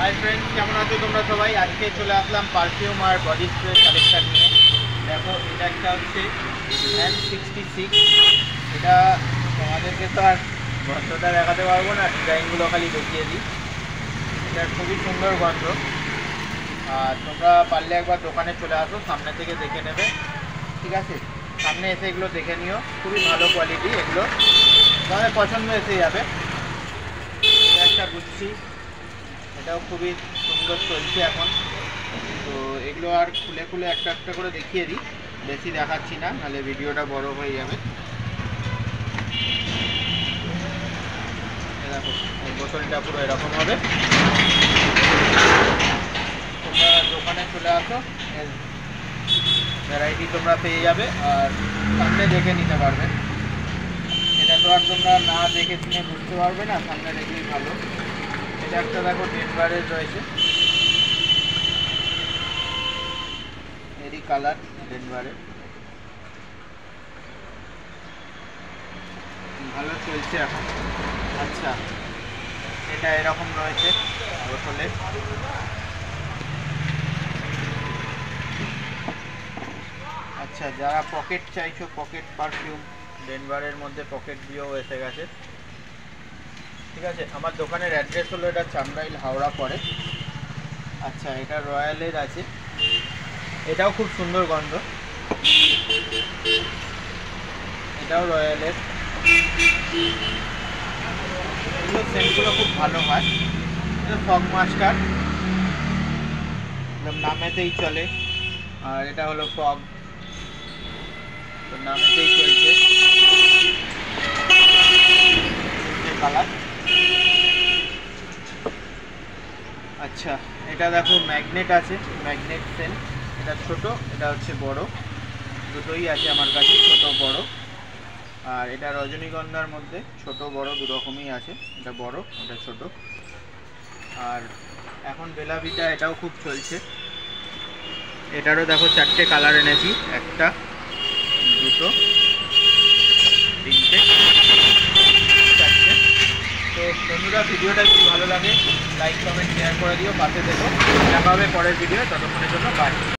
Hi friends, কেমন আছো তোমরা সবাই? আজকে চলে আসলাম পারফিউম আর বডি স্প্রে কালেকশন নিয়ে। দেখো, এটা একটা হচ্ছে M66। এটা তোমাদেরকে তো আর গন্ধটা দেখাতে পারবো না, ডিজাইনগুলো খালি দেখিয়ে দিই। এটা খুবই সুন্দর গন্ধ। আর তোমরা পারলে একবার দোকানে চলে আসো, সামনে থেকে দেখে নেবে, ঠিক আছে? সামনে এসে এগুলো দেখে নিও, খুবই ভালো কোয়ালিটি এগুলো, তোমাদের পছন্দ এসে যাবে। এটা একটা গুচ্ছি, এটাও খুবই সুন্দর চলছে এখন। তো এগুলো আর খুলে খুলে একটা একটা করে দেখিয়ে দিই, বেশি দেখাচ্ছি না, নাহলে ভিডিওটা বড় হয়ে যাবে। দেখো, এই বোতলটা পুরো এরকম হবে। তোমরা দোকানে চলে আসো, ভ্যারাইটি তোমরা পেয়ে যাবে আর সামনে দেখে নিতে পারবে। এটা তো আর তোমরা না দেখে শুনে বুঝতে পারবে না, সামনে দেখলেই ভালো। এটা একটা দেখো ডেনভারের রয়েছে, এরই কালার ডেনভারের, ভালো চলছে এখন। আচ্ছা, এটা এরকম রয়েছে বোতলে। আচ্ছা, যারা পকেট চাইছো, পকেট পারফিউম, ডেনভারের মধ্যে পকেট দিয়েও এসে গেছে, ঠিক আছে? আমার দোকানের অ্যাড্রেস হলো এটা চামড়াইল, হাওড়া পড়ে। আচ্ছা, এটা রয়্যালের আছে, এটাও খুব সুন্দর গন্ধ, এটাও রয়্যালের। এগুলো সেন্টগুলো খুব ভালো হয়। এটা ফগ মাস্টার, নামেতেই চলে। আর এটা হলো ফগ, তো নামেতেই চলছে কালার। আচ্ছা, এটা দেখো ম্যাগনেট আছে, ম্যাগনেট সেন্ট। এটা ছোট, এটা হচ্ছে বড়, দুটোই আছে আমার কাছে, ছোট বড়। আর এটা রজনীগন্ধার মধ্যে ছোট বড় দু রকমই আছে, এটা বড়, এটা ছোট। আর এখন বেলাভিটা, এটাও খুব চলছে। এটারও দেখো চারটে কালার এনেছি, একটা, দুটো, তিনটে, চারটে। তো বন্ধুরা, ভিডিওটা যদি ভালো লাগে লাইক কমেন্ট শেয়ার করে দিও, পাশে দেখো। দেখা হবে পরের ভিডিও, ততক্ষণের জন্য বাই।